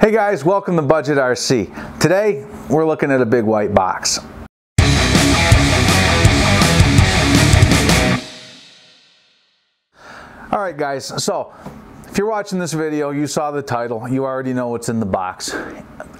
Hey guys, welcome to Budget RC. Today we're looking at a big white box. Alright guys, so if you're watching this video, you saw the title, you already know what's in the box.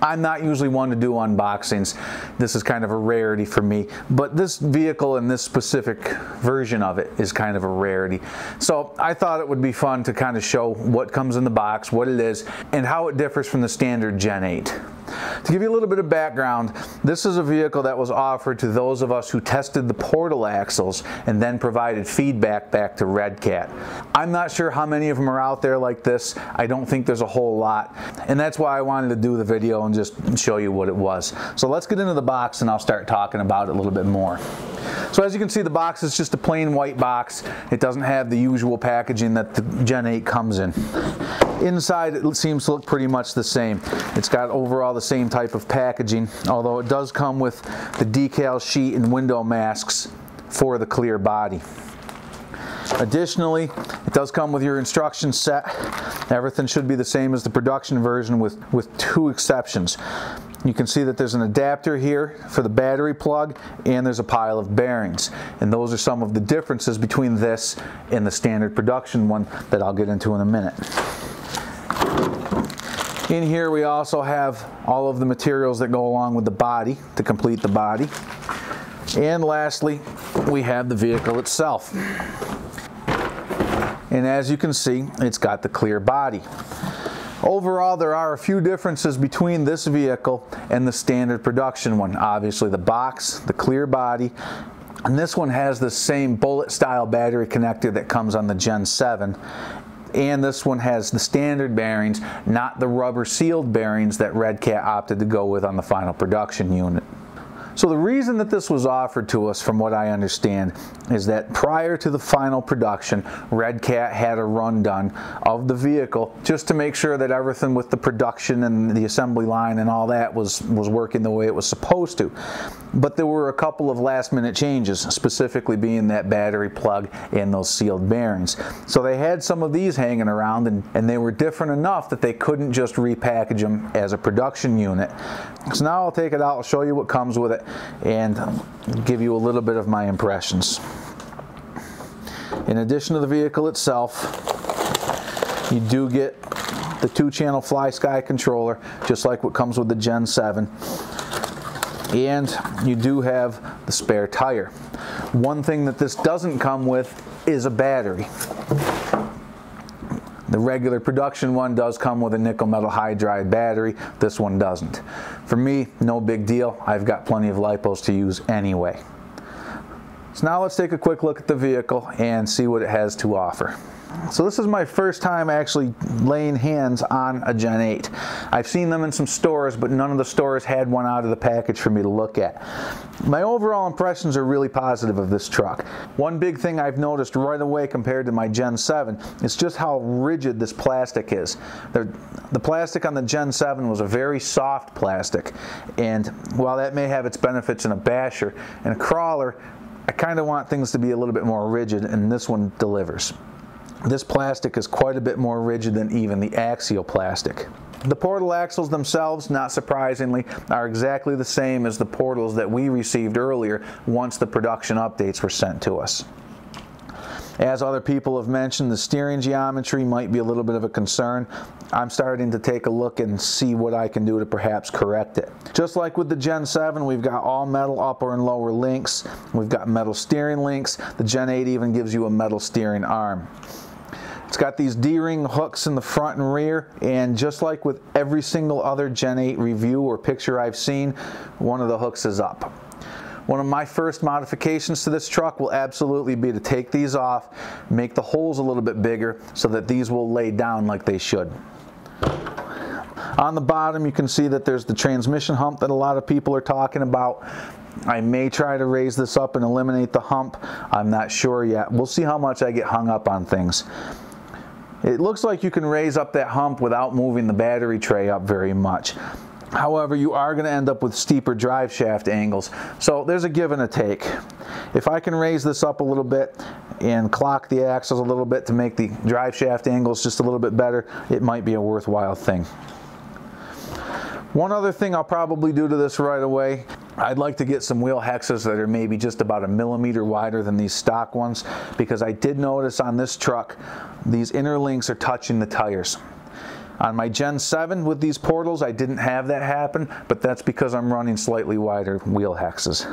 I'm not usually one to do unboxings. This is kind of a rarity for me, but this vehicle and this specific version of it is kind of a rarity. So I thought it would be fun to kind of show what comes in the box, what it is, and how it differs from the standard Gen 8. To give you a little bit of background, this is a vehicle that was offered to those of us who tested the portal axles and then provided feedback back to Redcat. I'm not sure how many of them are out there like this. I don't think there's a whole lot, and that's why I wanted to do the video and just show you what it was. So let's get into the box and I'll start talking about it a little bit more. So as you can see, the box is just a plain white box. It doesn't have the usual packaging that the Gen 8 comes in. Inside it seems to look pretty much the same. It's got overall the same type of packaging, although it does come with the decal sheet and window masks for the clear body. Additionally, it does come with your instruction set. Everything should be the same as the production version with two exceptions. You can see that there's an adapter here for the battery plug, and there's a pile of bearings. And those are some of the differences between this and the standard production one that I'll get into in a minute. In here we also have all of the materials that go along with the body to complete the body. And lastly, we have the vehicle itself. And as you can see, it's got the clear body. Overall, there are a few differences between this vehicle and the standard production one. Obviously the box, the clear body, and this one has the same bullet style battery connector that comes on the Gen 7. And this one has the standard bearings, not the rubber sealed bearings that Redcat opted to go with on the final production unit. So the reason that this was offered to us, from what I understand, is that prior to the final production, Redcat had a run done of the vehicle just to make sure that everything with the production and the assembly line and all that was working the way it was supposed to. But there were a couple of last minute changes, specifically being that battery plug and those sealed bearings. So they had some of these hanging around, and they were different enough that they couldn't just repackage them as a production unit. So now I'll take it out, I'll show you what comes with it, and give you a little bit of my impressions. In addition to the vehicle itself, you do get the 2-channel FlySky controller, just like what comes with the Gen 7. And you do have the spare tire. One thing that this doesn't come with is a battery. The regular production one does come with a nickel metal hydride battery. This one doesn't. For me, no big deal. I've got plenty of LiPos to use anyway. So now let's take a quick look at the vehicle and see what it has to offer. So this is my first time actually laying hands on a Gen 8. I've seen them in some stores, but none of the stores had one out of the package for me to look at. My overall impressions are really positive of this truck. One big thing I've noticed right away compared to my Gen 7 is just how rigid this plastic is. The plastic on the Gen 7 was a very soft plastic, and while that may have its benefits in a basher and a crawler, I kind of want things to be a little bit more rigid, and this one delivers. This plastic is quite a bit more rigid than even the axial plastic. The portal axles themselves, not surprisingly, are exactly the same as the portals that we received earlier once the production updates were sent to us. As other people have mentioned, the steering geometry might be a little bit of a concern. I'm starting to take a look and see what I can do to perhaps correct it. Just like with the Gen 7, we've got all metal upper and lower links. We've got metal steering links. The Gen 8 even gives you a metal steering arm. It's got these D-ring hooks in the front and rear, and just like with every single other Gen 8 review or picture I've seen, one of the hooks is up. One of my first modifications to this truck will absolutely be to take these off, make the holes a little bit bigger so that these will lay down like they should. On the bottom you can see that there's the transmission hump that a lot of people are talking about. I may try to raise this up and eliminate the hump. I'm not sure yet. We'll see how much I get hung up on things. It looks like you can raise up that hump without moving the battery tray up very much. However, you are going to end up with steeper drive shaft angles, so there's a give and a take. If I can raise this up a little bit and clock the axles a little bit to make the drive shaft angles just a little bit better, it might be a worthwhile thing. One other thing I'll probably do to this right away, I'd like to get some wheel hexes that are maybe just about 1 millimeter wider than these stock ones, because I did notice on this truck these inner links are touching the tires. On my Gen 7 with these portals, I didn't have that happen, but that's because I'm running slightly wider wheel hexes.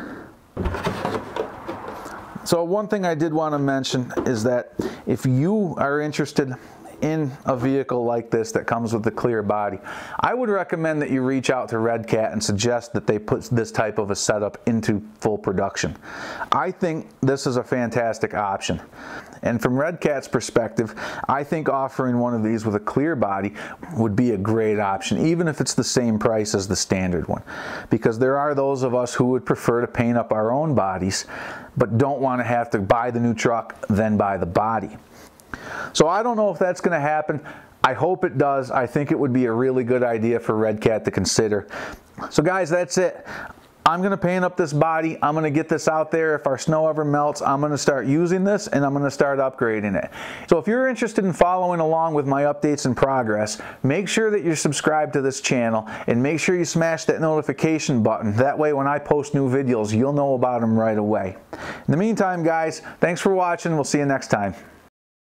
So one thing I did want to mention is that if you are interested in a vehicle like this that comes with a clear body, I would recommend that you reach out to Redcat and suggest that they put this type of a setup into full production. I think this is a fantastic option. And from Redcat's perspective, I think offering one of these with a clear body would be a great option, even if it's the same price as the standard one. Because there are those of us who would prefer to paint up our own bodies, but don't want to have to buy the new truck, then buy the body. So I don't know if that's going to happen. I hope it does. I think it would be a really good idea for Redcat to consider. So guys, that's it. I'm going to paint up this body. I'm going to get this out there. If our snow ever melts, I'm going to start using this and I'm going to start upgrading it. So if you're interested in following along with my updates and progress, make sure that you're subscribed to this channel and make sure you smash that notification button. That way when I post new videos, you'll know about them right away. In the meantime, guys, thanks for watching. We'll see you next time.